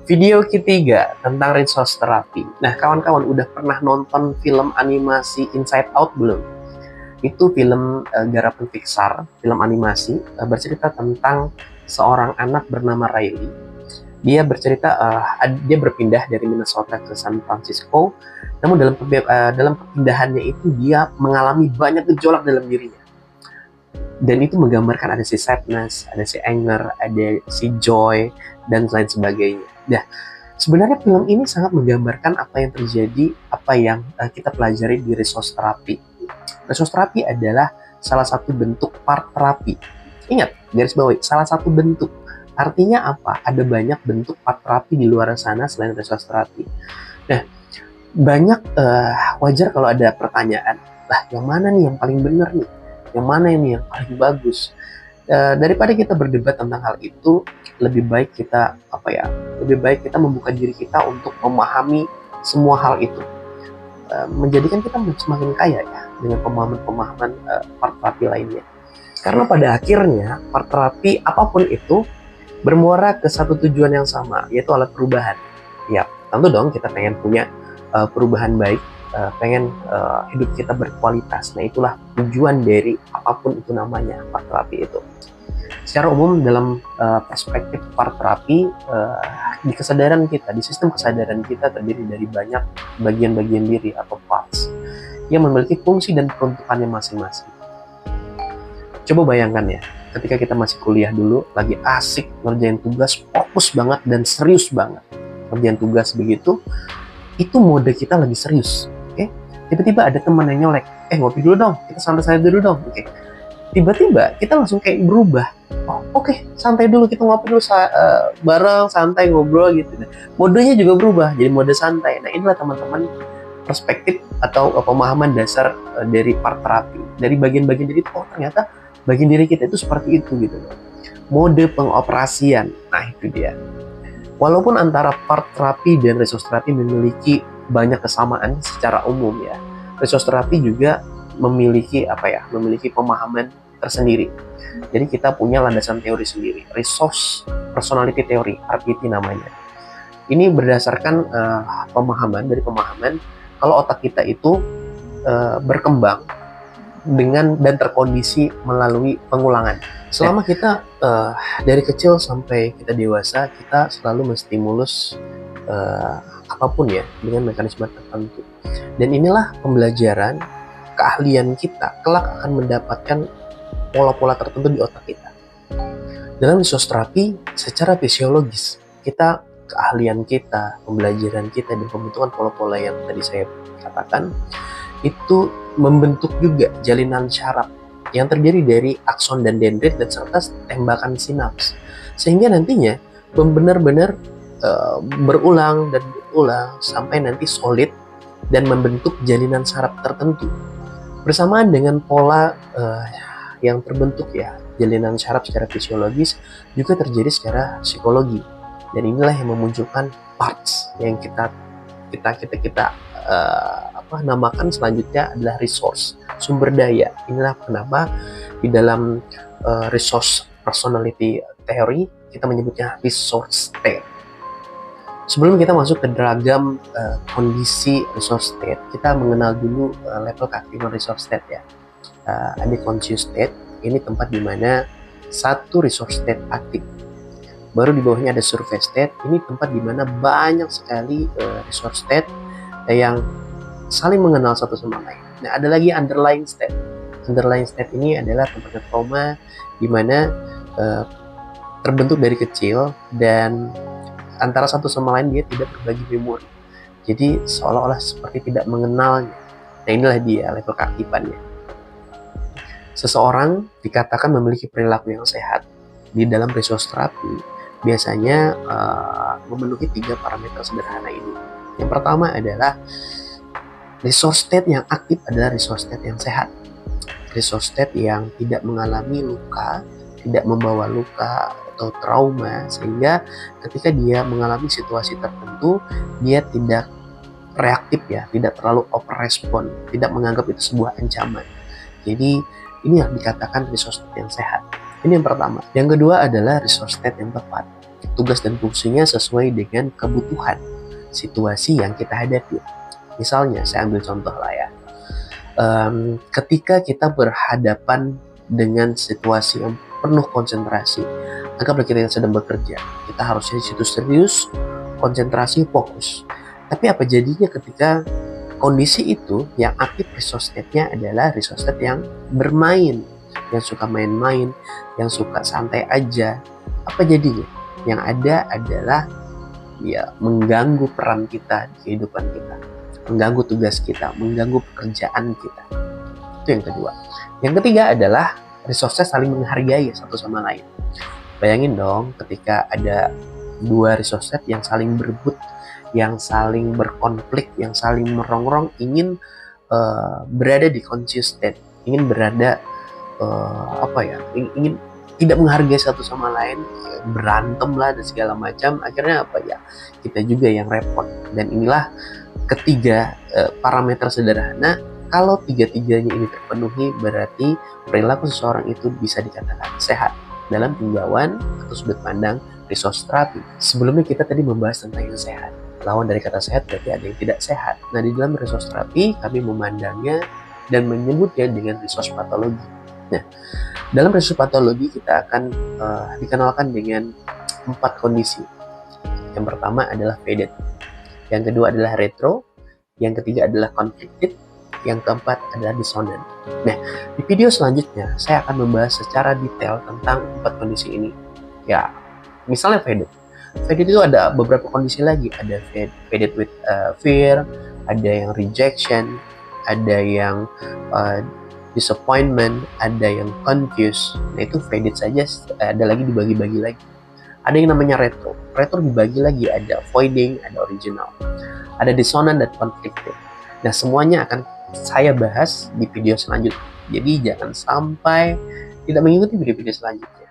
Video ketiga tentang resource therapy. Nah, kawan-kawan udah pernah nonton film animasi Inside Out belum? Itu film garapan Pixar, film animasi bercerita tentang seorang anak bernama Riley. Dia bercerita dia berpindah dari Minnesota ke San Francisco. Namun dalam perpindahannya itu dia mengalami banyak gejolak dalam dirinya. Dan itu menggambarkan ada si sadness, ada si anger, ada si joy, dan lain sebagainya. Nah, sebenarnya film ini sangat menggambarkan apa yang terjadi, apa yang kita pelajari di resource therapy. Resource therapy adalah salah satu bentuk part terapi. Ingat, garis bawahi, salah satu bentuk. Artinya apa? Ada banyak bentuk part terapi di luar sana selain resource therapy. Nah, banyak wajar kalau ada pertanyaan, lah yang mana nih yang paling benar nih? Yang mana ini yang paling bagus? Daripada kita berdebat tentang hal itu, lebih baik kita membuka diri kita untuk memahami semua hal itu, menjadikan kita semakin kaya ya dengan pemahaman part terapi lainnya. Karena pada akhirnya part terapi apapun itu bermuara ke satu tujuan yang sama, yaitu alat perubahan. Ya, tentu dong kita pengen punya perubahan baik, pengen hidup kita berkualitas. Nah, itulah tujuan dari apapun itu namanya part terapi itu. Secara umum dalam perspektif part terapi, di kesadaran kita, di sistem kesadaran kita terdiri dari banyak bagian-bagian diri atau parts yang memiliki fungsi dan peruntukannya masing-masing. Coba bayangkan ya, ketika kita masih kuliah dulu, lagi asik ngerjain tugas, fokus banget dan serius banget ngerjain tugas begitu, itu mode kita lagi serius. Oke? Tiba-tiba ada teman yang nyolek, ngopi dulu dong, kita santai dulu dong. Oke. Tiba-tiba kita langsung kayak berubah. Oke, santai dulu, kita ngopi dulu bareng, santai ngobrol gitu. Modenya juga berubah jadi mode santai. Nah, inilah teman-teman perspektif atau pemahaman dasar dari part terapi. Dari bagian-bagian diri itu, ternyata bagian diri kita itu seperti itu gitu loh. Mode pengoperasian. Nah, itu dia. Walaupun antara part terapi dan resource terapi memiliki banyak kesamaan secara umum ya, resource terapi juga memiliki pemahaman tersendiri. Jadi kita punya landasan teori sendiri, resource personality theory, RPT namanya. Ini berdasarkan pemahaman kalau otak kita itu berkembang dan terkondisi melalui pengulangan. Selama kita dari kecil sampai kita dewasa, kita selalu menstimulus apapun ya dengan mekanisme tertentu. Dan inilah pembelajaran keahlian kita kelak akan mendapatkan pola-pola tertentu di otak kita. Dalam resource terapi, secara fisiologis, keahlian kita, pembelajaran kita, dan pembentukan pola-pola yang tadi saya katakan, itu membentuk juga jalinan syaraf yang terdiri dari akson dan dendrit dan serta tembakan sinaps. Sehingga nantinya benar-benar berulang sampai nanti solid dan membentuk jalinan syaraf tertentu. Bersamaan dengan pola yang terbentuk ya, jalinan syaraf secara fisiologis juga terjadi secara psikologi. Dan inilah yang memunculkan parts yang kita namakan selanjutnya adalah resource, sumber daya. Inilah kenapa di dalam resource personality theory kita menyebutnya resource state. Sebelum kita masuk ke beragam kondisi resource state, kita mengenal dulu level keaktifan resource state ya. Ada conscious state, ini tempat di mana satu resource state aktif. Baru di bawahnya ada surface state, ini tempat di mana banyak sekali resource state yang saling mengenal satu sama lain. Nah, ada lagi underlying state. Underlying state ini adalah tempatnya trauma di mana terbentuk dari kecil dan antara satu sama lain dia tidak berbagi memori. Jadi seolah-olah seperti tidak mengenalnya. Nah, inilah dia level keaktifannya. Seseorang dikatakan memiliki perilaku yang sehat di dalam resource terapi biasanya memenuhi 3 parameter sederhana ini. Yang pertama adalah resource state yang aktif adalah resource state yang sehat. Resource state yang tidak mengalami luka, tidak membawa luka atau trauma, sehingga ketika dia mengalami situasi tertentu, dia tidak reaktif ya, tidak terlalu over respon, tidak menganggap itu sebuah ancaman. Jadi ini yang dikatakan resource state yang sehat. Ini yang pertama. Yang kedua adalah resource state yang tepat. tugas dan fungsinya sesuai dengan kebutuhan situasi yang kita hadapi. Misalnya, saya ambil contoh lah ya. Ketika kita berhadapan dengan situasi yang penuh konsentrasi, anggaplah kita sedang bekerja, kita harusnya di situ serius, konsentrasi, fokus. Tapi apa jadinya ketika kondisi itu yang aktif resource state-nya adalah resource state yang bermain, yang suka main-main, yang suka santai aja? Apa jadinya? Yang ada adalah ya mengganggu peran kita di kehidupan kita, mengganggu tugas kita, mengganggu pekerjaan kita. Itu yang kedua. Yang ketiga adalah resource saling menghargai satu sama lain. Bayangin dong ketika ada dua resource yang saling berebut, yang saling berkonflik, yang saling merongrong, ingin berada di conscious state, ingin berada ingin tidak menghargai satu sama lain, berantem lah dan segala macam. Akhirnya apa ya, kita juga yang repot. Dan inilah ketiga parameter sederhana. Kalau tiga-tiganya ini terpenuhi, berarti perilaku seseorang itu bisa dikatakan sehat dalam tinjauan atau sudut pandang resource therapy. Sebelumnya kita tadi membahas tentang yang sehat. Lawan dari kata sehat berarti ada yang tidak sehat. Nah, di dalam resource therapy kami memandangnya dan menyebutnya dengan resource patologi. Nah, dalam resource patologi kita akan dikenalkan dengan 4 kondisi. Yang pertama adalah faded, yang kedua adalah retro, yang ketiga adalah conflicted, yang keempat adalah dissonant. Nah, di video selanjutnya saya akan membahas secara detail tentang 4 kondisi ini. Ya, misalnya faded. Faded itu ada beberapa kondisi lagi. Ada faded with fear, ada yang rejection, ada yang disappointment, ada yang confused. Nah, itu faded saja, ada lagi dibagi-bagi lagi. Ada yang namanya retro. Retro dibagi lagi, ada avoiding, ada original. Ada dissonant dan conflicted. Nah, semuanya akan saya bahas di video selanjutnya. Jadi jangan sampai tidak mengikuti video-video selanjutnya.